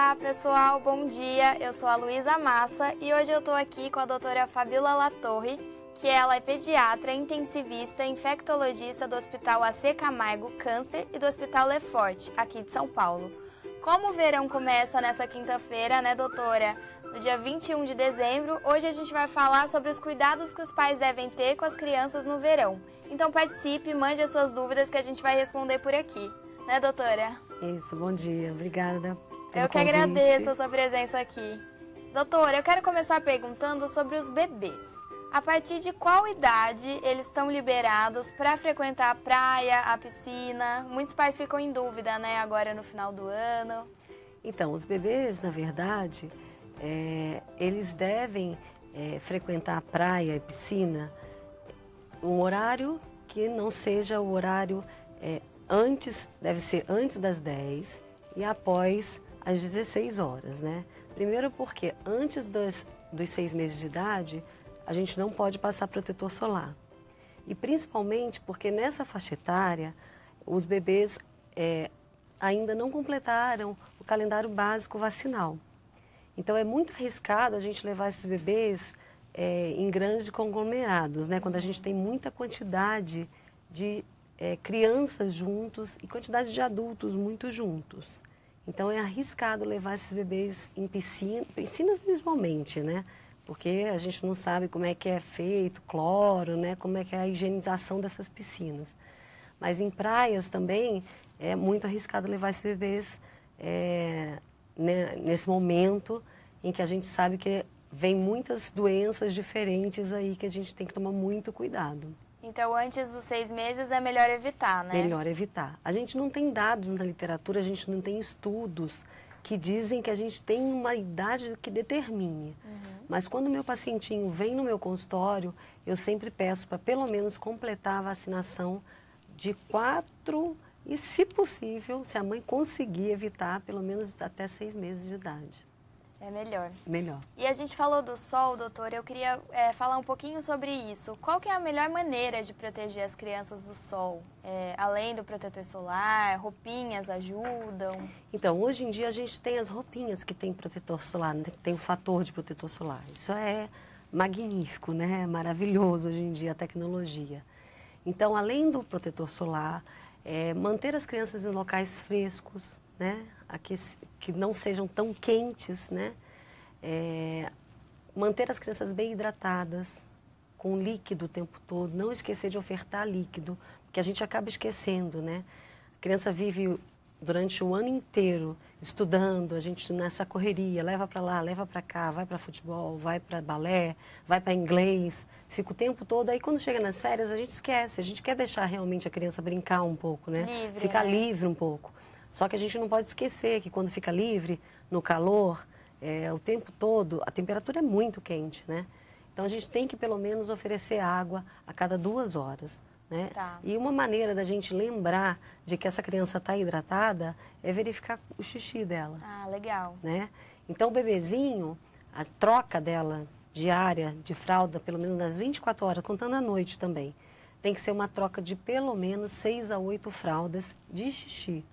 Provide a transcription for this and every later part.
Olá pessoal, bom dia, eu sou a Luísa Massa e hoje eu estou aqui com a doutora Fabiola Latorre, que ela é pediatra, intensivista e infectologista do Hospital AC Camargo Câncer e do Hospital Lefort, aqui de São Paulo. Como o verão começa nessa quinta-feira, né doutora, no dia 21 de dezembro, hoje a gente vai falar sobre os cuidados que os pais devem ter com as crianças no verão. Então participe, mande as suas dúvidas que a gente vai responder por aqui, né doutora? Isso, bom dia, obrigada. Eu que agradeço a sua presença aqui. Doutora, eu quero começar perguntando sobre os bebês. A partir de qual idade eles estão liberados para frequentar a praia, a piscina? Muitos pais ficam em dúvida, né, agora no final do ano. Então, os bebês, na verdade, eles devem frequentar a praia e piscina um horário que não seja o horário deve ser antes das 10 e após às 16 horas, né? Primeiro porque antes dos 6 meses de idade, a gente não pode passar protetor solar. E principalmente porque nessa faixa etária, os bebês ainda não completaram o calendário básico vacinal. Então é muito arriscado a gente levar esses bebês em grandes conglomerados, né? Quando a gente tem muita quantidade de crianças juntos e quantidade de adultos muito juntos. Então é arriscado levar esses bebês em piscinas principalmente, né? Porque a gente não sabe como é que é feito, cloro, né? Como é que é a higienização dessas piscinas. Mas em praias também é muito arriscado levar esses bebês nesse momento em que a gente sabe que vem muitas doenças diferentes aí que a gente tem que tomar muito cuidado. Então, antes dos 6 meses é melhor evitar, né? Melhor evitar. A gente não tem dados na literatura, a gente não tem estudos que dizem que a gente tem uma idade que determine. Mas quando o meu pacientinho vem no meu consultório, eu sempre peço para pelo menos completar a vacinação de 4 e, se possível, se a mãe conseguir evitar, pelo menos até 6 meses de idade. É melhor. Melhor. E a gente falou do sol, doutor, eu queria falar um pouquinho sobre isso. Qual que é a melhor maneira de proteger as crianças do sol? Além do protetor solar, roupinhas ajudam? Então, hoje em dia a gente tem as roupinhas que tem protetor solar, né? Tem o fator de protetor solar. Isso é magnífico, né? É maravilhoso hoje em dia a tecnologia. Então, além do protetor solar, manter as crianças em locais frescos, né? Que não sejam tão quentes, né? Manter as crianças bem hidratadas, com líquido o tempo todo, não esquecer de ofertar líquido, porque a gente acaba esquecendo, né? A criança vive durante o ano inteiro estudando, a gente nessa correria, leva para lá, leva para cá, vai para futebol, vai para balé, vai para inglês, fica o tempo todo, aí quando chega nas férias a gente esquece, a gente quer deixar realmente a criança brincar um pouco, né? Livre, ficar né? livre um pouco. Só que a gente não pode esquecer que quando fica livre, no calor, o tempo todo, a temperatura é muito quente, né? Então a gente tem que pelo menos oferecer água a cada 2 horas, né? Tá. E uma maneira da gente lembrar de que essa criança está hidratada é verificar o xixi dela. Ah, legal. Né? Então o bebezinho, a troca dela diária de fralda, pelo menos nas 24 horas, contando à noite também, tem que ser uma troca de pelo menos 6 a 8 fraldas de xixi.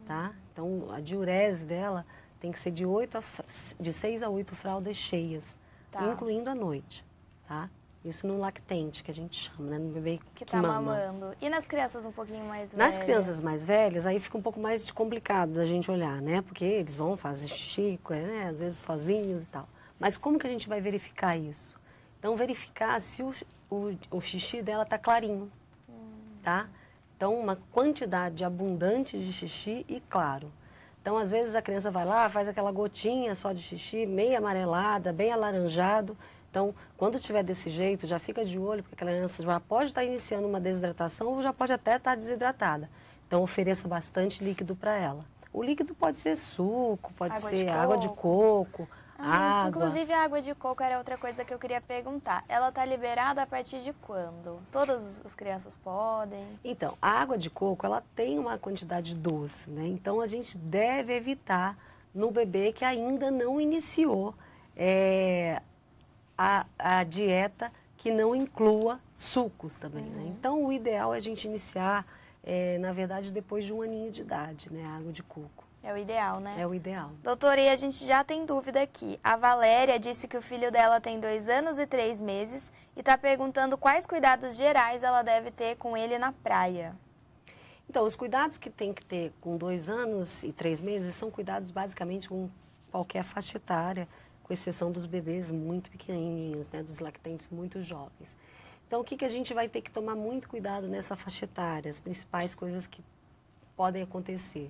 Tá? Então, a diurese dela tem que ser de 6 a 8 fraldas cheias, Tá. incluindo à noite. Tá? Isso no lactente, que a gente chama, né? No bebê que Tá mama. mamando. E nas crianças um pouquinho mais velhas? Nas crianças mais velhas, aí fica um pouco mais complicado da gente olhar, né? Porque eles vão fazer xixi, né? Às vezes sozinhos e tal. Mas como que a gente vai verificar isso? Então, verificar se o xixi dela tá clarinho, tá? Então, uma quantidade abundante de xixi e claro. Então, às vezes a criança vai lá, faz aquela gotinha só de xixi, meio amarelada, bem alaranjado. Então, quando tiver desse jeito, já fica de olho, porque a criança já pode estar iniciando uma desidratação ou já pode até estar desidratada. Então, ofereça bastante líquido para ela. O líquido pode ser suco, pode ser água de coco, água. Inclusive, a água de coco era outra coisa que eu queria perguntar. Ela está liberada a partir de quando? Todas as crianças podem? Então, a água de coco, ela tem uma quantidade doce, né? Então, a gente deve evitar no bebê que ainda não iniciou a dieta que não inclua sucos também, né? Então, o ideal é a gente iniciar, na verdade, depois de 1 aninho de idade, né? A água de coco. É o ideal, né? É o ideal. Doutora, e a gente já tem dúvida aqui. A Valéria disse que o filho dela tem 2 anos e 3 meses e está perguntando quais cuidados gerais ela deve ter com ele na praia. Então, os cuidados que tem que ter com 2 anos e 3 meses são cuidados basicamente com qualquer faixa etária, com exceção dos bebês muito pequenininhos, né, dos lactentes muito jovens. Então, o que a gente vai ter que tomar muito cuidado nessa faixa etária? As principais coisas que podem acontecer.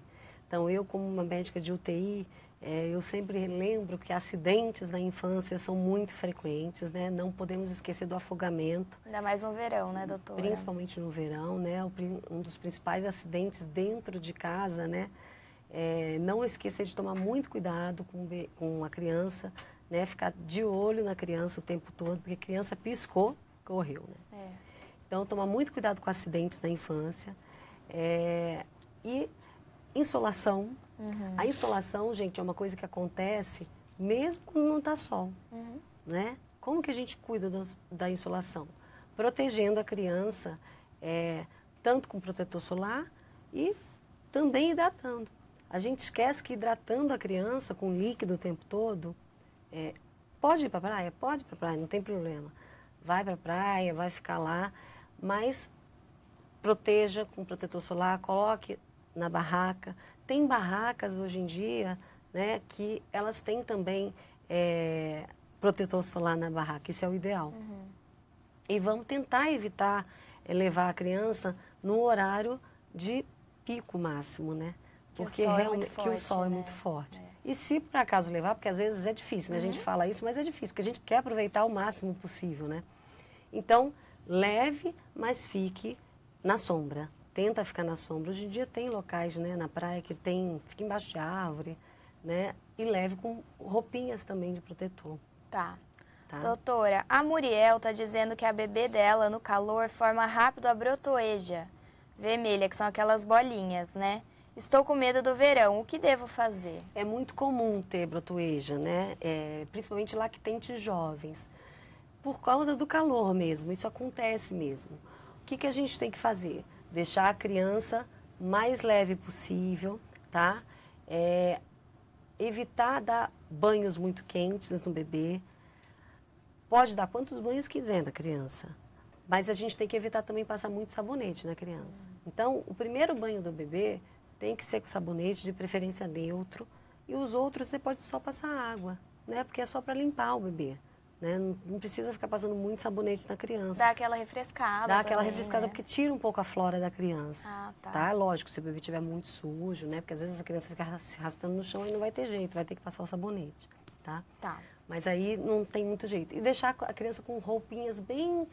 Então, eu como uma médica de UTI, eu sempre lembro que acidentes na infância são muito frequentes, né? Não podemos esquecer do afogamento. Ainda mais no verão, né, doutora? Principalmente no verão, né? Um dos principais acidentes dentro de casa, né? Não esquecer de tomar muito cuidado com a criança, né? Ficar de olho na criança o tempo todo, porque a criança piscou, correu, né? Então, tomar muito cuidado com acidentes na infância. E insolação. A insolação, gente, é uma coisa que acontece mesmo quando não está sol, né? Como que a gente cuida da insolação? Protegendo a criança, tanto com protetor solar e também hidratando. A gente esquece que hidratando a criança com líquido o tempo todo, pode ir para a praia? Pode ir para a praia, não tem problema. Vai para a praia, vai ficar lá, mas proteja com protetor solar, coloque na barraca. Tem barracas hoje em dia, né, que elas têm também protetor solar na barraca, isso é o ideal. E vamos tentar evitar levar a criança no horário de pico máximo, né? Porque realmente que o sol é muito forte. E se por acaso levar, porque às vezes é difícil, né? A gente fala isso, mas é difícil, porque a gente quer aproveitar o máximo possível, né? Então, leve, mas fique na sombra. Tenta ficar na sombra. Hoje em dia tem locais, né, na praia que fica embaixo de árvore, né? E leve com roupinhas também de protetor. Tá. Doutora, a Muriel tá dizendo que a bebê dela, no calor, forma rápido a brotoeja vermelha, que são aquelas bolinhas, né? Estou com medo do verão, o que devo fazer? É muito comum ter brotoeja, né? Principalmente lactentes jovens. Por causa do calor mesmo, isso acontece mesmo. O que a gente tem que fazer? Deixar a criança mais leve possível, tá? Evitar dar banhos muito quentes no bebê. Pode dar quantos banhos quiser na criança, mas a gente tem que evitar também passar muito sabonete na criança. Então, o primeiro banho do bebê tem que ser com sabonete, de preferência neutro, e os outros você pode só passar água, né? Porque é só para limpar o bebê. Né? Não precisa ficar passando muito sabonete na criança. Dá aquela refrescada. Dá aquela refrescada, né? Porque tira um pouco a flora da criança. Tá. Lógico, se o bebê estiver muito sujo, né? Porque às vezes a criança fica se arrastando no chão e não vai ter jeito, vai ter que passar o sabonete, tá? Mas aí não tem muito jeito. E deixar a criança com roupinhas bem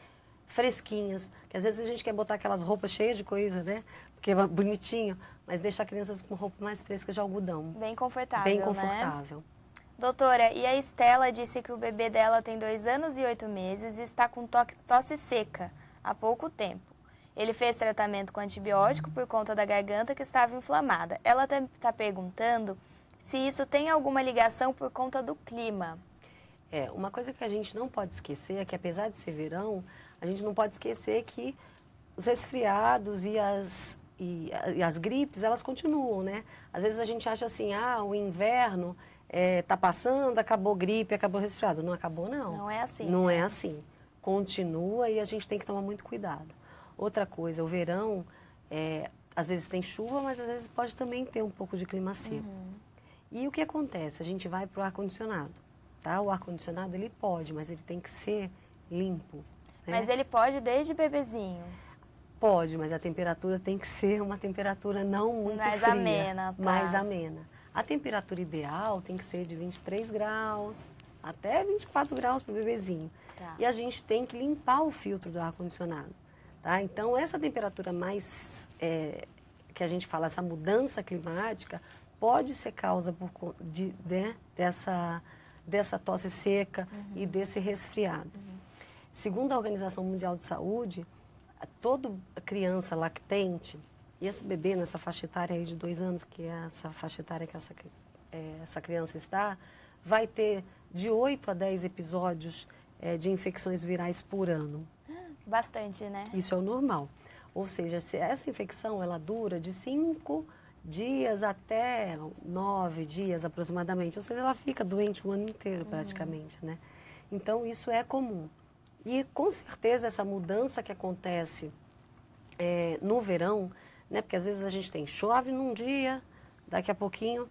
fresquinhas, que às vezes a gente quer botar aquelas roupas cheias de coisa, né? Porque é bonitinho, mas deixar a criança com roupa mais fresca de algodão. Bem confortável, Bem confortável. Né? Doutora, e a Estela disse que o bebê dela tem 2 anos e 8 meses e está com tosse seca há pouco tempo. Ele fez tratamento com antibiótico por conta da garganta que estava inflamada. Ela está perguntando se isso tem alguma ligação por conta do clima. Uma coisa que a gente não pode esquecer é que, apesar de ser verão, a gente não pode esquecer que os resfriados e as gripes, elas continuam, né? Às vezes a gente acha assim, o inverno tá passando, acabou gripe, acabou resfriado. Não acabou, não. Não é assim. Não é assim. Continua e a gente tem que tomar muito cuidado. Outra coisa, o verão, às vezes tem chuva, mas às vezes pode também ter um pouco de clima seco. E o que acontece? A gente vai para o ar-condicionado, tá? O ar-condicionado, ele pode, mas ele tem que ser limpo. Né? Mas ele pode desde bebezinho? Pode, mas a temperatura tem que ser uma temperatura não muito mais fria. Amena, tá? Mais amena. A temperatura ideal tem que ser de 23 graus até 24 graus para o bebezinho. E a gente tem que limpar o filtro do ar-condicionado. Tá? Então, essa temperatura mais, que a gente fala, essa mudança climática, pode ser causa dessa tosse seca e desse resfriado. Segundo a Organização Mundial de Saúde, toda criança lactente, e esse bebê nessa faixa etária aí de 2 anos, que é essa faixa etária que essa criança está, vai ter de 8 a 10 episódios de infecções virais por ano. Bastante, né? Isso é o normal. Ou seja, se essa infecção ela dura de 5 dias até 9 dias aproximadamente, ou seja, ela fica doente o ano inteiro praticamente, né? Então isso é comum. E com certeza essa mudança que acontece no verão, né? Porque às vezes a gente chove num dia, daqui a pouquinho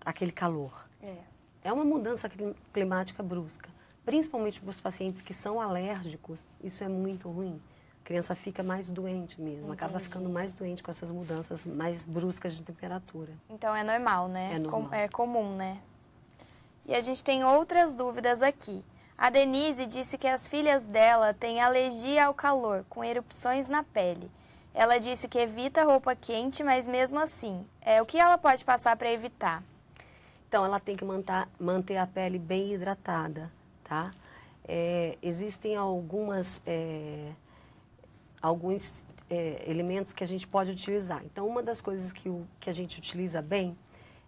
aquele calor. É uma mudança climática brusca, principalmente para os pacientes que são alérgicos, isso é muito ruim. A criança fica mais doente mesmo, acaba ficando mais doente com essas mudanças mais bruscas de temperatura. Então é normal, né? É normal. É comum, né? E a gente tem outras dúvidas aqui. A Denise disse que as filhas dela têm alergia ao calor, com erupções na pele. Ela disse que evita roupa quente, mas mesmo assim, o que ela pode passar para evitar? Então, ela tem que manter a pele bem hidratada, tá? Existem alguns elementos que a gente pode utilizar. Então, uma das coisas que a gente utiliza bem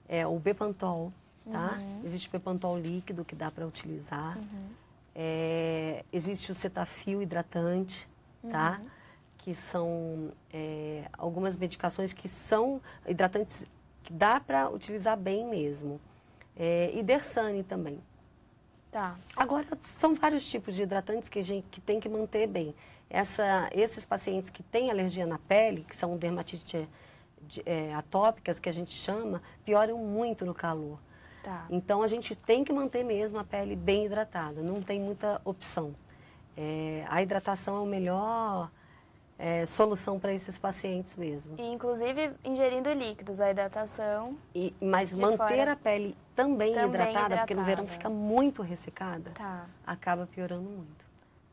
é o Bepantol, tá? Existe o Bepantol líquido que dá para utilizar. Existe o Cetaphil hidratante, tá? Que são algumas medicações que são hidratantes que dá para utilizar bem mesmo. E Dersane também. Tá. Agora, são vários tipos de hidratantes que a gente tem que manter bem. Esses pacientes que têm alergia na pele, que são dermatite atópicas, que a gente chama, pioram muito no calor. Tá. Então, a gente tem que manter mesmo a pele bem hidratada, não tem muita opção. A hidratação é a melhor solução para esses pacientes mesmo. E, inclusive, ingerindo líquidos, a hidratação... Mas manter a pele também hidratada, porque no verão fica muito ressecada, acaba piorando muito.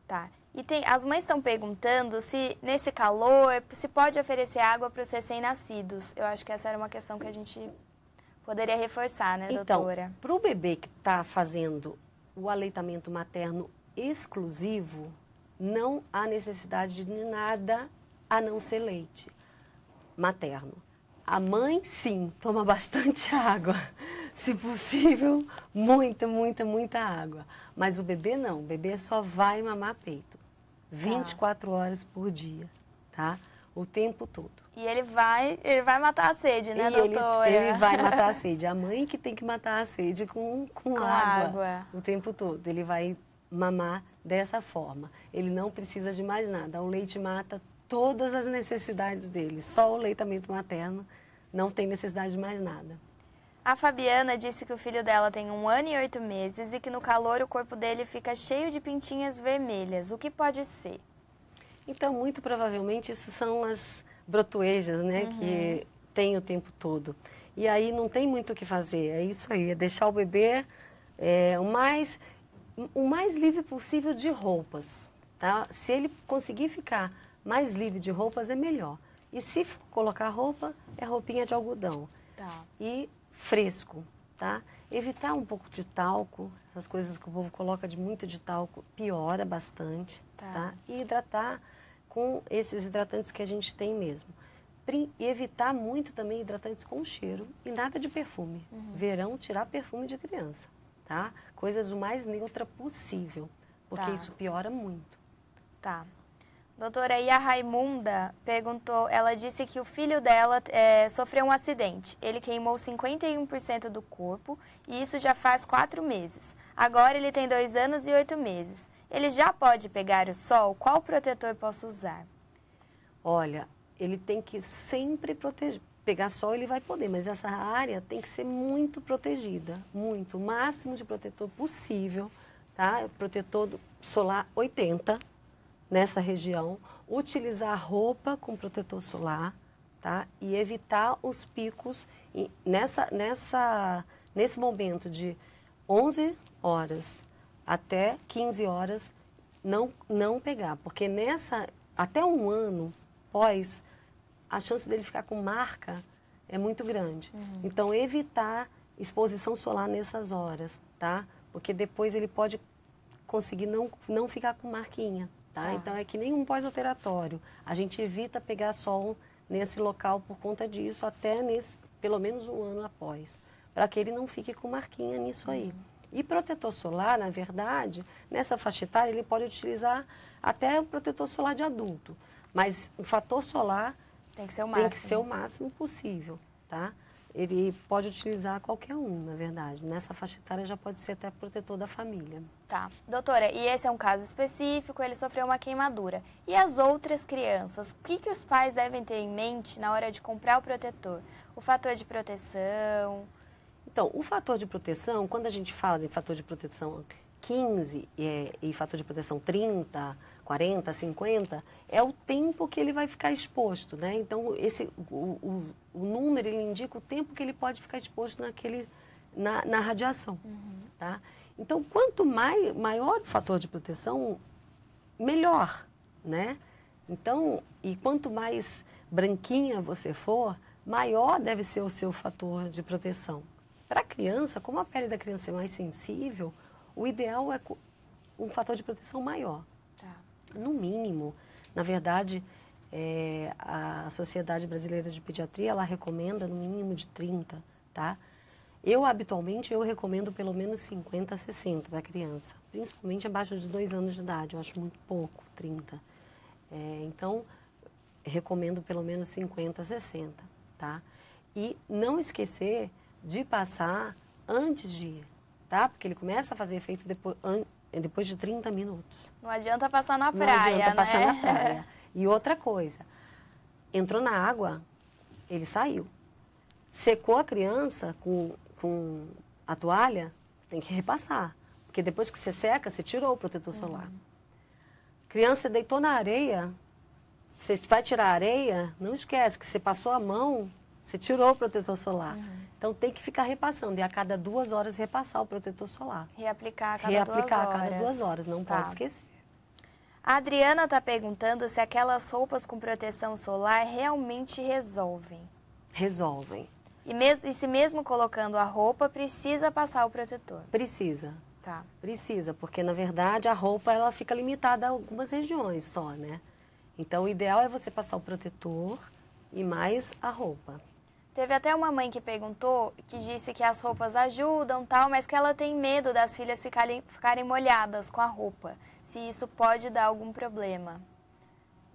Tá. E as mães estão perguntando se, nesse calor, se pode oferecer água para os recém-nascidos. Eu acho que essa era uma questão que a gente poderia reforçar, né, doutora? Então, para o bebê que está fazendo o aleitamento materno exclusivo, não há necessidade de nada a não ser leite materno. A mãe, sim, toma bastante água. Se possível, muita água. Mas o bebê não, o bebê só vai mamar peito. 24 horas por dia, tá? O tempo todo. E ele vai matar a sede, né, doutora? Ele vai matar a sede. A mãe que tem que matar a sede com água o tempo todo. Ele vai mamar dessa forma. Ele não precisa de mais nada. O leite mata todas as necessidades dele. Só o aleitamento materno, não tem necessidade de mais nada. A Fabiana disse que o filho dela tem 1 ano e 8 meses e que no calor o corpo dele fica cheio de pintinhas vermelhas. O que pode ser? Então, muito provavelmente, isso são as brotoejas, né, que tem o tempo todo. E aí não tem muito o que fazer. É isso aí, é deixar o bebê o mais livre possível de roupas, tá? Se ele conseguir ficar mais livre de roupas, é melhor. E se for colocar roupa, é roupinha de algodão. Tá. E fresco, tá? Evitar um pouco de talco, essas coisas que o povo coloca muito de talco, piora bastante, tá? E hidratar com esses hidratantes que a gente tem mesmo. E evitar muito também hidratantes com cheiro e nada de perfume. Verão, tirar perfume de criança, tá? Coisas o mais neutra possível, porque isso piora muito. Tá. Doutora, e a Raimunda perguntou, ela disse que o filho dela sofreu um acidente. Ele queimou 51% do corpo e isso já faz 4 meses. Agora ele tem 2 anos e 8 meses. Ele já pode pegar o sol? Qual protetor posso usar? Olha, ele tem que sempre proteger. Pegar sol ele vai poder, mas essa área tem que ser muito protegida. Muito. O máximo de protetor possível, tá? Protetor solar 80. Nessa região, utilizar roupa com protetor solar, tá? E evitar os picos nesse momento de 11 horas até 15 horas, não pegar. Porque até 1 ano pós, a chance dele ficar com marca é muito grande. Então, evitar exposição solar nessas horas, tá? Porque depois ele pode conseguir não ficar com marquinha. Tá? Então, é que nem um pós-operatório. A gente evita pegar sol nesse local por conta disso, até pelo menos 1 ano após, para que ele não fique com marquinha nisso aí. E protetor solar, na verdade, nessa faixa etária, ele pode utilizar até o protetor solar de adulto. Mas o fator solar tem que ser o máximo possível. tá? Ele pode utilizar qualquer um, na verdade. Nessa faixa etária já pode ser até protetor da família. Tá. Doutora, e esse é um caso específico, ele sofreu uma queimadura. E as outras crianças, o que os pais devem ter em mente na hora de comprar o protetor? O fator de proteção? Então, o fator de proteção, quando a gente fala de fator de proteção 15 e fator de proteção 30, 40, 50, é o tempo que ele vai ficar exposto, né? Então, o número, ele indica o tempo que ele pode ficar exposto na radiação, tá? Então, quanto maior o fator de proteção, melhor, né? Então, e quanto mais branquinha você for, maior deve ser o seu fator de proteção. Para a criança, como a pele da criança é mais sensível, o ideal é um fator de proteção maior. Tá. No mínimo, na verdade, a Sociedade Brasileira de Pediatria, ela recomenda no mínimo de 30, tá? Habitualmente, eu recomendo pelo menos 50, 60 para a criança, principalmente abaixo de 2 anos de idade, eu acho muito pouco, 30. Então, recomendo pelo menos 50, 60, tá? E não esquecer de passar antes de ir, tá? Porque ele começa a fazer efeito depois de 30 minutos. Não adianta passar na praia, Não adianta passar né? na praia. E outra coisa, entrou na água, ele saiu. Secou a criança com a toalha, tem que repassar. Porque depois que você seca, você tirou o protetor solar. Criança deitou na areia, você vai tirar a areia, não esquece que você passou a mão, você tirou o protetor solar. Então tem que ficar repassando. E a cada 2 horas repassar o protetor solar. Reaplicar a cada 2 horas. Reaplicar a cada 2 horas, não pode esquecer. A Adriana está perguntando se aquelas roupas com proteção solar realmente resolvem. Resolvem. E se mesmo colocando a roupa, precisa passar o protetor? Precisa. Tá. Precisa, porque na verdade a roupa ela fica limitada a algumas regiões só, né? Então o ideal é você passar o protetor e mais a roupa. Teve até uma mãe que perguntou, que disse que as roupas ajudam, tal, mas que ela tem medo das filhas ficarem molhadas com a roupa. Se isso pode dar algum problema.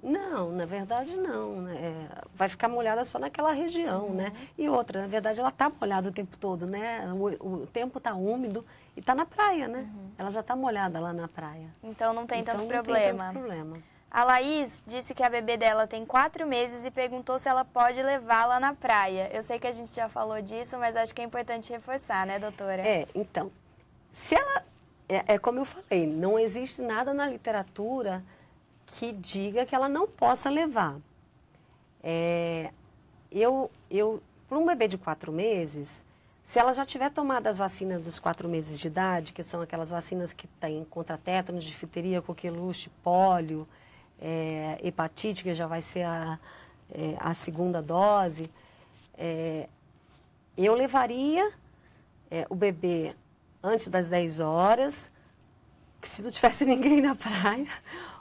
Não, na verdade não. Né? Vai ficar molhada só naquela região, né? E outra, na verdade ela está molhada o tempo todo, né? O tempo está úmido e está na praia, né? Ela já está molhada lá na praia. Então não tem tanto não problema. Tem tanto problema. A Laís disse que a bebê dela tem 4 meses e perguntou se ela pode levá-la na praia. Eu sei que a gente já falou disso, mas acho que é importante reforçar, né, doutora? Então, se ela... como eu falei, não existe nada na literatura que diga que ela não possa levar. Para um bebê de 4 meses, se ela já tiver tomado as vacinas dos 4 meses de idade, que são aquelas vacinas que tem contra tétano, difteria, coqueluche, pólio, hepatite, que já vai ser a 2ª dose, eu levaria o bebê antes das 10 horas, que se não tivesse ninguém na praia,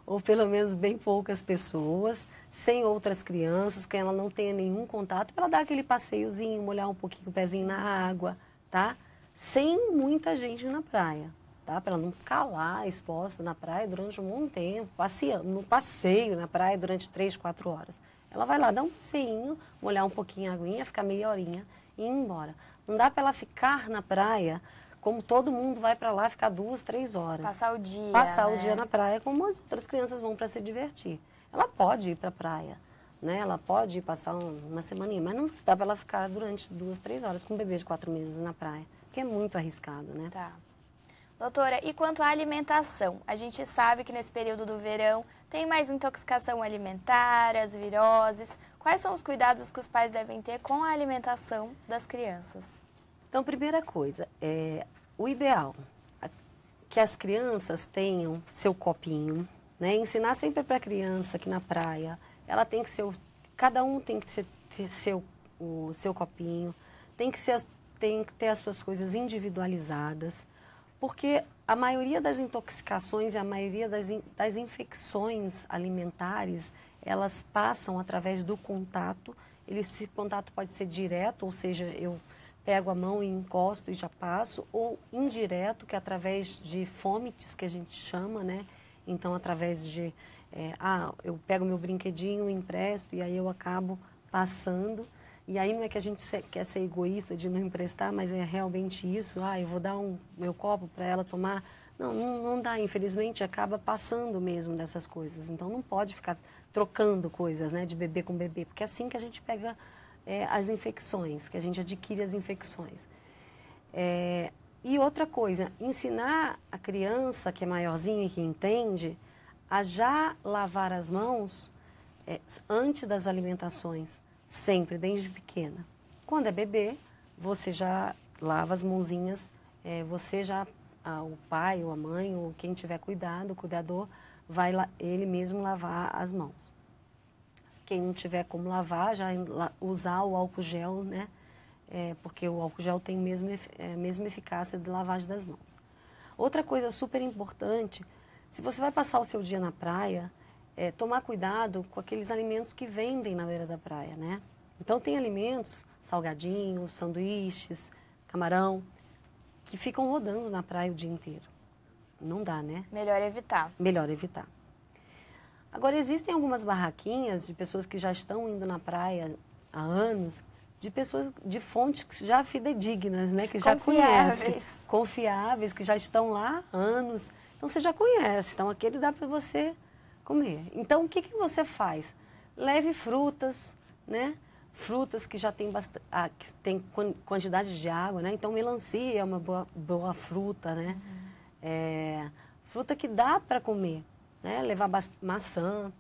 ou pelo menos bem poucas pessoas, sem outras crianças, que ela não tenha nenhum contato, para ela dar aquele passeiozinho, molhar um pouquinho o pezinho na água, tá? Sem muita gente na praia, tá? Para ela não ficar lá exposta na praia durante um bom tempo, passeando, no passeio na praia durante 3, 4 horas. Ela vai lá dar um passeinho, molhar um pouquinho a aguinha, ficar meia horinha e ir embora. Não dá para ela ficar na praia como todo mundo vai para lá ficar 2, 3 horas. Passar o dia, Passar né? o dia na praia, como as outras crianças vão para se divertir. Ela pode ir para a praia, né? Ela pode ir passar uma semaninha, mas não dá para ela ficar durante 2, 3 horas com um bebê de 4 meses na praia, que é muito arriscado, né? Tá. Doutora, e quanto à alimentação? A gente sabe que nesse período do verão tem mais intoxicação alimentar, as viroses. Quais são os cuidados que os pais devem ter com a alimentação das crianças? Então, primeira coisa, o ideal que as crianças tenham seu copinho, né? Ensinar sempre para a criança que na praia, ela tem que ser, cada um tem que ter o seu copinho, tem que ter as suas coisas individualizadas, porque a maioria das intoxicações e a maioria das infecções alimentares, elas passam através do contato. Esse contato pode ser direto, ou seja, eu pego a mão e encosto e já passo, ou indireto, que é através de fomites, que a gente chama, né? Então, através de, eu pego meu brinquedinho, empresto, e aí eu acabo passando. E aí não é que a gente quer ser egoísta de não emprestar, mas é realmente isso. Eu vou dar meu copo para ela tomar. Não dá, infelizmente, acaba passando mesmo dessas coisas. Então não pode ficar trocando coisas, né, de bebê com bebê, porque é assim que a gente pega as infecções, que a gente adquire as infecções. E outra coisa, ensinar a criança que é maiorzinha e que entende a já lavar as mãos antes das alimentações, sempre, desde pequena. Quando é bebê, você já lava as mãozinhas, o pai ou a mãe ou quem tiver cuidado, o cuidador, vai ele mesmo lavar as mãos. Quem não tiver como lavar, já usar o álcool gel, né? Porque o álcool gel tem a mesma eficácia de lavagem das mãos. Outra coisa super importante, se você vai passar o seu dia na praia, tomar cuidado com aqueles alimentos que vendem na beira da praia, né? Então tem alimentos, salgadinhos, sanduíches, camarão, que ficam rodando na praia o dia inteiro. Não dá, né? Melhor evitar. Melhor evitar. Agora, existem algumas barraquinhas de pessoas que já estão indo na praia há anos, de pessoas de fontes já fidedignas, né? Que já conhecem. Confiáveis, que já estão lá há anos. Então, você já conhece. Então, aquele dá para você comer. Então, o que você faz? Leve frutas, né? Frutas que já tem que tem quantidade de água, né? Então, melancia é uma boa fruta, né? Fruta que dá para comer, né? Levar maçã.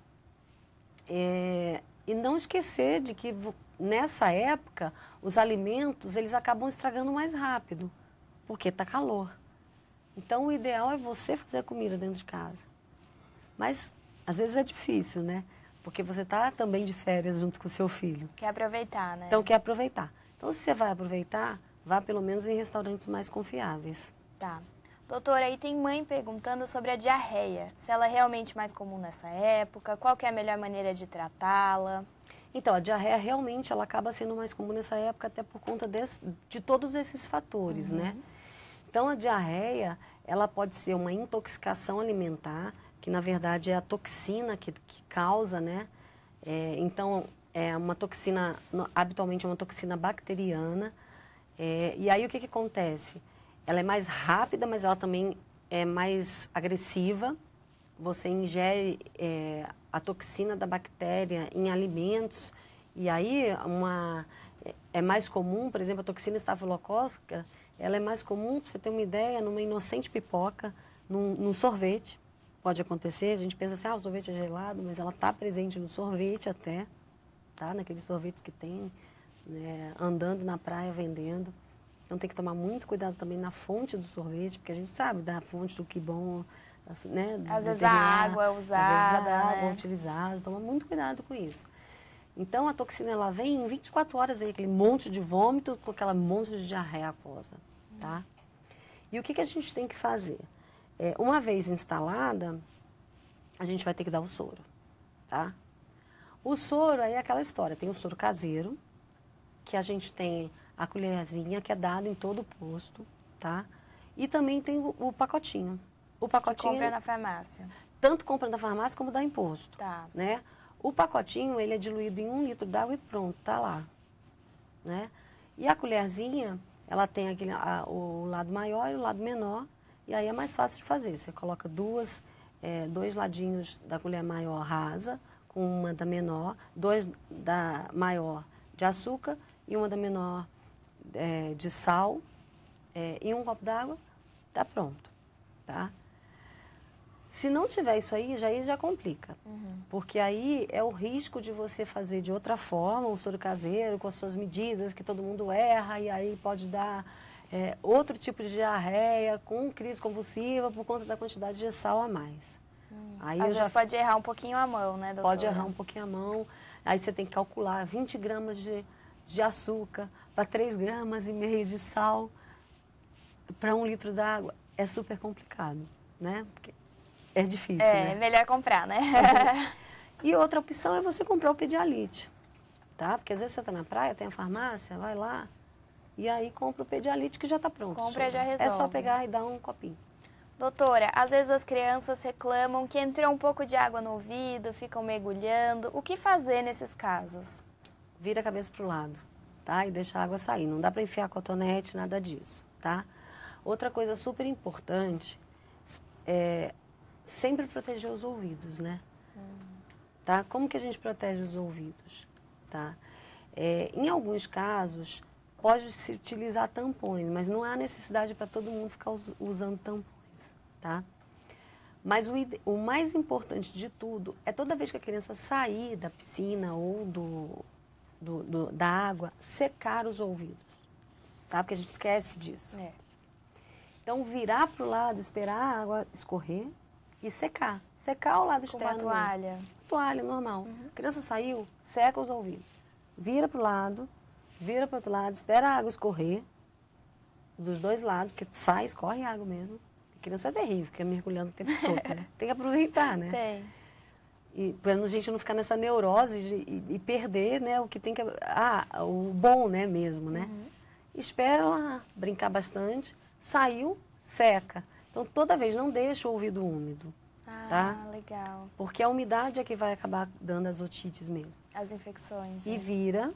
E não esquecer de que nessa época os alimentos eles acabam estragando mais rápido, porque está calor. Então, o ideal é você fazer a comida dentro de casa. Mas, às vezes é difícil, né? Porque você está também de férias junto com o seu filho. Quer aproveitar, né? Então, quer aproveitar. Então, se você vai aproveitar, vá pelo menos em restaurantes mais confiáveis. Tá. Doutora, aí tem mãe perguntando sobre a diarreia. Se ela é realmente mais comum nessa época, qual que é a melhor maneira de tratá-la? Então, a diarreia realmente ela acaba sendo mais comum nessa época até por conta de todos esses fatores, né? Então, a diarreia, ela pode ser uma intoxicação alimentar, que na verdade é a toxina que causa, né? Então, é uma toxina, habitualmente é uma toxina bacteriana. E aí o que acontece? Ela é mais rápida, mas ela também é mais agressiva. Você ingere a toxina da bactéria em alimentos e aí é mais comum, por exemplo, a toxina estafilocócica, ela é mais comum, para você ter uma ideia, numa inocente pipoca, num sorvete. Pode acontecer, a gente pensa assim, o sorvete é gelado, mas ela está presente no sorvete até, tá? Naqueles sorvetes que tem, né, andando na praia, vendendo. Então tem que tomar muito cuidado também na fonte do sorvete, porque a gente sabe da fonte do que bom, né? Às vezes a água é usada, às vezes a água né? é utilizada, toma muito cuidado com isso. Então a toxina, ela vem, em 24 horas vem aquele monte de vômito com aquela monte de diarreia aquosa, tá? E o que a gente tem que fazer? Uma vez instalada, a gente vai ter que dar o soro, tá? O soro aí é aquela história, tem o soro caseiro, que a gente tem a colherzinha, que é dada em todo o posto, tá? E também tem o pacotinho. O pacotinho... Compra na farmácia. Tanto compra na farmácia como dá imposto, Tá. né? O pacotinho, ele é diluído em 1 litro d'água e pronto, tá lá, né? E a colherzinha, ela tem o lado maior e o lado menor, e aí é mais fácil de fazer. Você coloca dois ladinhos da colher maior rasa, com uma da menor, 2 da maior de açúcar e uma da menor de sal, e 1 copo d'água, tá pronto, tá? Se não tiver isso aí já complica. Porque aí é o risco de você fazer de outra forma, o soro caseiro, com as suas medidas, que todo mundo erra, e aí pode dar outro tipo de diarreia, com crise convulsiva, por conta da quantidade de sal a mais. Aí Às vezes pode errar um pouquinho a mão, né, doutora? Pode errar um pouquinho a mão, aí você tem que calcular 20 gramas de açúcar para 3,5 gramas de sal para 1 litro d'água. É super complicado, né? Porque é difícil, né? É melhor comprar, né? E outra opção é você comprar o Pedialite, tá? Porque às vezes você está na praia, tem a farmácia, vai lá e aí compra o Pedialite que já está pronto. Compra e já resolve. É só pegar e dar um copinho. Doutora, às vezes as crianças reclamam que entrou um pouco de água no ouvido, ficam mergulhando. O que fazer nesses casos? Vira a cabeça para o lado. tá? E deixar a água sair. Não dá para enfiar cotonete, nada disso, tá? Outra coisa super importante é sempre proteger os ouvidos, né? Tá? Como que a gente protege os ouvidos, tá? Em alguns casos, pode-se utilizar tampões, mas não há necessidade para todo mundo ficar usando tampões, tá? Mas o mais importante de tudo é toda vez que a criança sair da piscina ou da água, secar os ouvidos, tá? Porque a gente esquece disso. Então, virar para o lado, esperar a água escorrer e secar. Secar ao lado externo. Com uma toalha. Toalha, normal. A criança saiu, seca os ouvidos. Vira para o lado, vira para o outro lado, espera a água escorrer dos dois lados, porque sai, escorre água mesmo. A criança é terrível, fica mergulhando o tempo todo, né? Tem que aproveitar, né? Tem. E para a gente não ficar nessa neurose e perder, né, o que tem que... o bom, né, mesmo, né? Espera lá, brincar bastante, saiu, seca. Então, toda vez, não deixa o ouvido úmido, tá? Legal. Porque a umidade é que vai acabar dando as otites mesmo. As infecções. E vira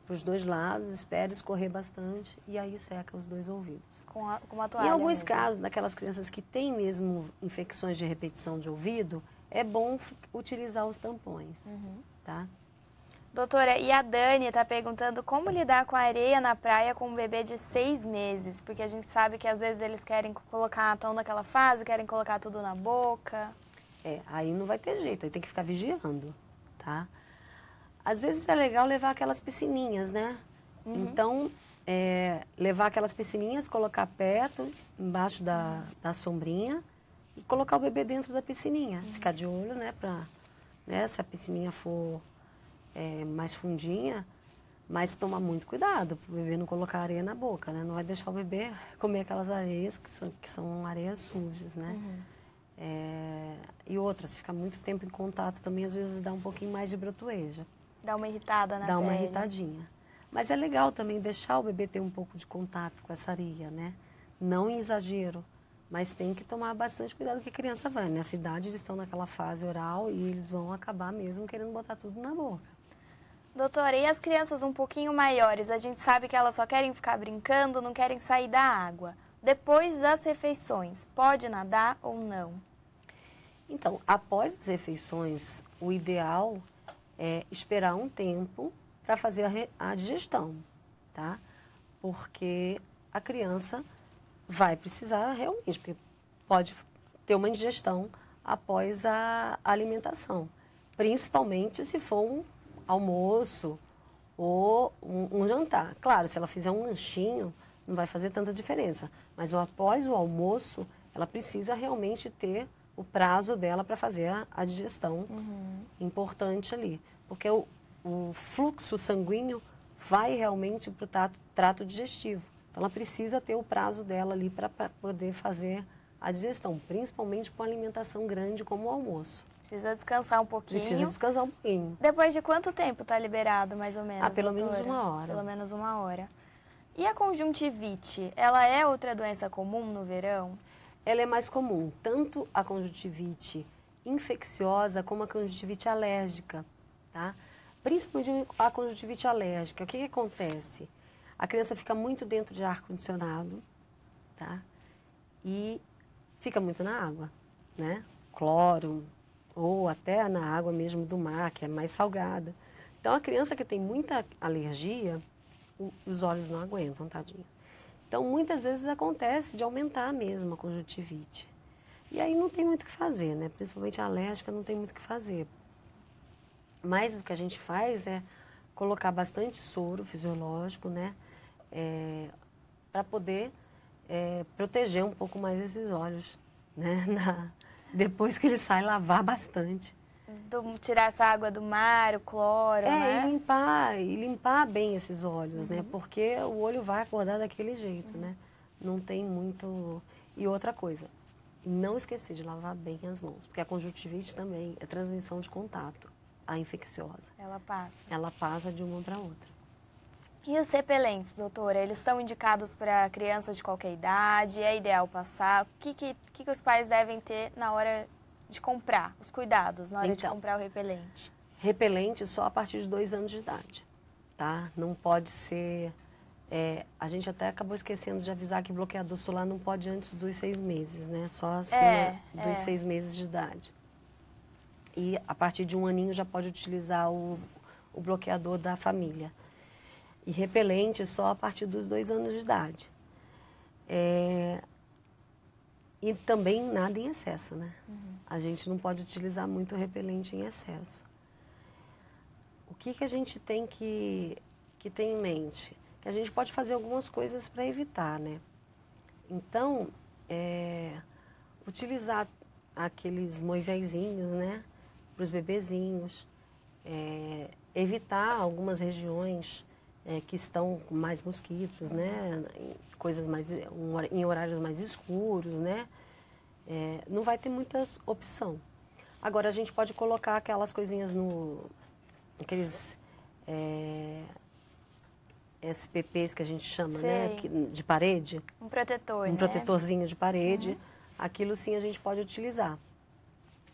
para os dois lados, espera escorrer bastante e aí seca os dois ouvidos. Com uma toalha. Em alguns mesmo. casos, daquelas crianças que têm mesmo infecções de repetição de ouvido, é bom utilizar os tampões, tá? Doutora, e a Dani está perguntando como lidar com a areia na praia com um bebê de 6 meses, porque a gente sabe que às vezes eles querem colocar, estão naquela fase, querem colocar tudo na boca. Aí não vai ter jeito, aí tem que ficar vigiando, tá? Às vezes é legal levar aquelas piscininhas, né? Então, levar aquelas piscininhas, colocar perto, embaixo da sombrinha e colocar o bebê dentro da piscininha. Ficar de olho, né? Se a piscininha for mais fundinha, mas tomar muito cuidado para o bebê não colocar areia na boca, né? Não vai deixar o bebê comer aquelas areias que são areias sujas, né? E outra, se ficar muito tempo em contato também, às vezes dá um pouquinho mais de brotoeja. Dá uma irritada na pele. Dá uma irritadinha. Mas é legal também deixar o bebê ter um pouco de contato com essa areia, né? Não em exagero, mas tem que tomar bastante cuidado que a criança vai. Nessa idade eles estão naquela fase oral e eles vão acabar mesmo querendo botar tudo na boca. Doutora, e as crianças um pouquinho maiores? A gente sabe que elas só querem ficar brincando, não querem sair da água. Depois das refeições, pode nadar ou não? Então, após as refeições, o ideal é esperar um tempo para fazer a digestão, tá? Porque a criança vai precisar realmente, porque pode ter uma indigestão após a alimentação, principalmente se for um almoço ou um jantar. Claro, se ela fizer um lanchinho, não vai fazer tanta diferença, mas após o almoço, ela precisa realmente ter o prazo dela para fazer a digestão importante ali, porque o fluxo sanguíneo vai realmente para o trato digestivo. Então, ela precisa ter o prazo dela ali para poder fazer a digestão, principalmente com alimentação grande como o almoço. Precisa descansar um pouquinho. Precisa descansar um pouquinho. Depois de quanto tempo está liberado, mais ou menos, pelo doutora? menos 1 hora. Pelo menos 1 hora. E a conjuntivite, ela é outra doença comum no verão? Ela é mais comum, tanto a conjuntivite infecciosa como a conjuntivite alérgica, tá? Principalmente a conjuntivite alérgica. O que acontece? A criança fica muito dentro de ar-condicionado, tá? E fica muito na água, né? Cloro, ou até na água mesmo do mar, que é mais salgada. Então, a criança que tem muita alergia, os olhos não aguentam, tadinho. Então, muitas vezes acontece de aumentar mesmo a conjuntivite. E aí não tem muito o que fazer, né? Principalmente a alérgica não tem muito o que fazer. Mas o que a gente faz é colocar bastante soro fisiológico, né? Para poder proteger um pouco mais esses olhos, né? Depois que ele sai, lavar bastante. Tirar essa água do mar, o cloro, né? E limpar bem esses olhos, né? Porque o olho vai acordar daquele jeito, né? Não tem muito... E outra coisa, não esquecer de lavar bem as mãos, porque a conjuntivite também é transmissão de contato, a infecciosa. Ela passa. Ela passa de uma para outra. E os repelentes, doutora, eles são indicados para crianças de qualquer idade? É ideal passar? O que os pais devem ter na hora de comprar, os cuidados na hora de comprar o repelente? Repelente só a partir de 2 anos de idade, tá? Não pode ser... a gente até acabou esquecendo de avisar que bloqueador solar não pode antes dos 6 meses, né? Só acima dos 6 meses de idade. E a partir de 1 aninho já pode utilizar o bloqueador da família. E repelente só a partir dos 2 anos de idade. E também nada em excesso, né? A gente não pode utilizar muito repelente em excesso. O que a gente tem que ter em mente? Que a gente pode fazer algumas coisas para evitar, né? Então, utilizar aqueles Moisésinhos, né? Para os bebezinhos. Evitar algumas regiões que estão com mais mosquitos, né? Em horários mais escuros, né? Não vai ter muita opção. Agora, a gente pode colocar aquelas coisinhas aqueles SPPs que a gente chama, né? De parede. Um protetor, Um protetorzinho de parede. Aquilo sim a gente pode utilizar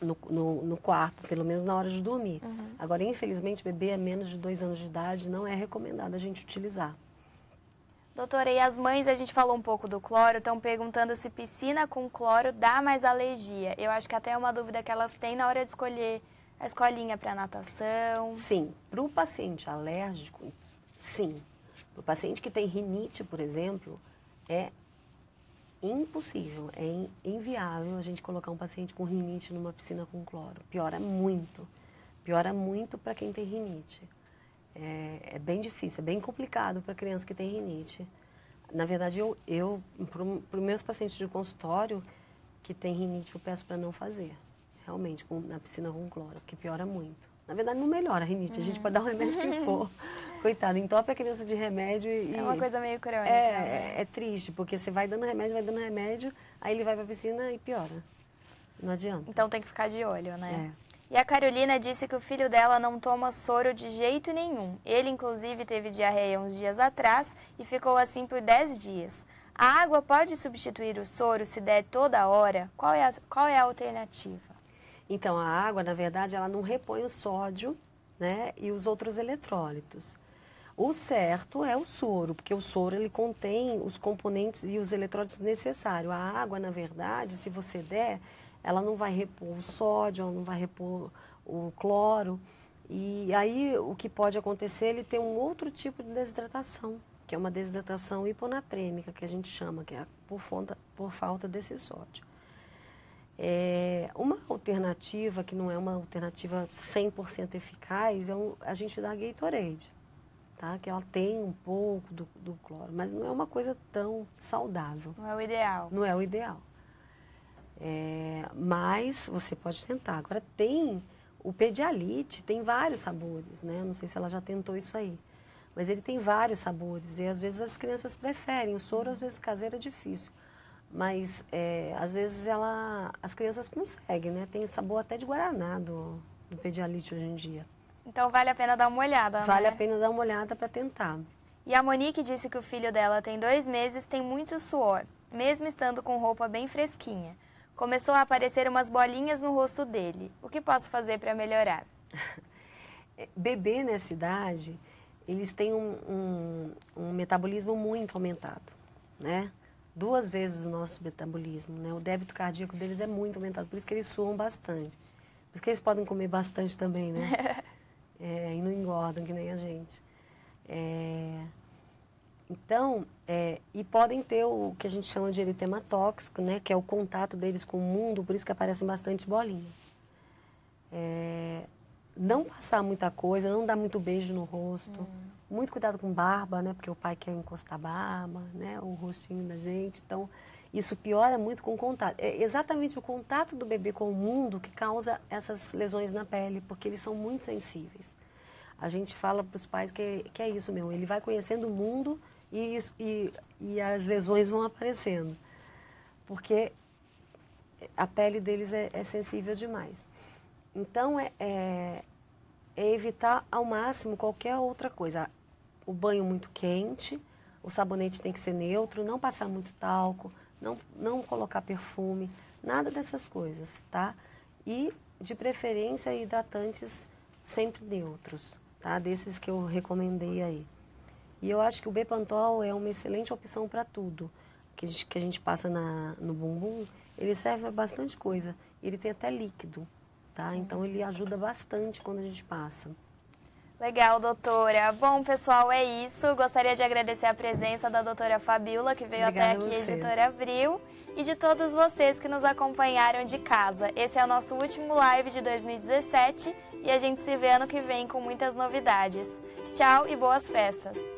no quarto, pelo menos na hora de dormir. Agora, infelizmente, bebê é menos de 2 anos de idade, não é recomendado a gente utilizar. Doutora, e as mães, a gente falou um pouco do cloro, estão perguntando se piscina com cloro dá mais alergia. Eu acho que até é uma dúvida que elas têm na hora de escolher a escolinha para natação. Sim, para o paciente alérgico, sim. Para o paciente que tem rinite, por exemplo, é impossível, é inviável a gente colocar um paciente com rinite numa piscina com cloro. Piora muito para quem tem rinite. É bem difícil, é bem complicado para criança que tem rinite. Na verdade, eu para os meus pacientes de consultório que tem rinite, eu peço para não fazer, realmente, na piscina com cloro, porque piora muito. Na verdade, não melhora a rinite, a gente pode dar o remédio que for. Coitado, entope a criança de remédio e... É uma coisa meio crônica. É triste, porque você vai dando remédio, aí ele vai para a piscina e piora. Não adianta. Então tem que ficar de olho, né? E a Carolina disse que o filho dela não toma soro de jeito nenhum. Ele, inclusive, teve diarreia uns dias atrás e ficou assim por 10 dias. A água pode substituir o soro se der toda hora? Qual é a alternativa? Então, a água, na verdade, ela não repõe o sódio, né, e os outros eletrólitos. O certo é o soro, porque o soro ele contém os componentes e os eletrólitos necessários. A água, na verdade, se você der, ela não vai repor o sódio, ela não vai repor o cloro. E aí o que pode acontecer, ele tem um outro tipo de desidratação, que é uma desidratação hiponatrêmica, que a gente chama, que é por falta desse sódio. Uma alternativa, que não é uma alternativa 100% eficaz, é a gente dá Gatorade, tá? Que ela tem um pouco do cloro, mas não é uma coisa tão saudável. Não é o ideal. Não é o ideal. Mas você pode tentar. Agora tem o Pedialyte, tem vários sabores, né? Não sei se ela já tentou isso aí. Mas ele tem vários sabores e às vezes as crianças preferem. O soro, às vezes, caseiro é difícil. Mas às vezes as crianças conseguem, né? Tem sabor até de guaraná do Pedialyte hoje em dia. Então vale a pena dar uma olhada, Vale a pena dar uma olhada para tentar. E a Monique disse que o filho dela tem 2 meses, tem muito suor, mesmo estando com roupa bem fresquinha. Começou a aparecer umas bolinhas no rosto dele. O que posso fazer para melhorar? Bebê nessa idade, eles têm um metabolismo muito aumentado, né? 2 vezes o nosso metabolismo, né? O débito cardíaco deles é muito aumentado, por isso que eles suam bastante. Por isso que eles podem comer bastante também, né? E não engordam, que nem a gente. Então, e podem ter o que a gente chama de eritema tóxico, né? Que é o contato deles com o mundo, por isso que aparecem bastante bolinhas. Não passar muita coisa, não dar muito beijo no rosto. Muito cuidado com barba, né? Porque o pai quer encostar a barba, né? O rostinho da gente. Então, isso piora muito com o contato. É exatamente o contato do bebê com o mundo que causa essas lesões na pele, porque eles são muito sensíveis. A gente fala para os pais que é isso mesmo. Ele vai conhecendo o mundo e as lesões vão aparecendo. Porque a pele deles é sensível demais. Então, é evitar ao máximo qualquer outra coisa. O banho muito quente, o sabonete tem que ser neutro, não passar muito talco, não colocar perfume, nada dessas coisas, tá? E, de preferência, hidratantes sempre neutros, tá? Desses que eu recomendei aí. E eu acho que o Bepantol é uma excelente opção para tudo. Que a gente passa no bumbum, ele serve a bastante coisa. Ele tem até líquido, tá? Então ele ajuda bastante quando a gente passa. Legal, doutora. Bom, pessoal, é isso. Gostaria de agradecer a presença da doutora Fabíola, que veio até aqui, editora Abril, e de todos vocês que nos acompanharam de casa. Esse é o nosso último live de 2017 e a gente se vê ano que vem com muitas novidades. Tchau e boas festas!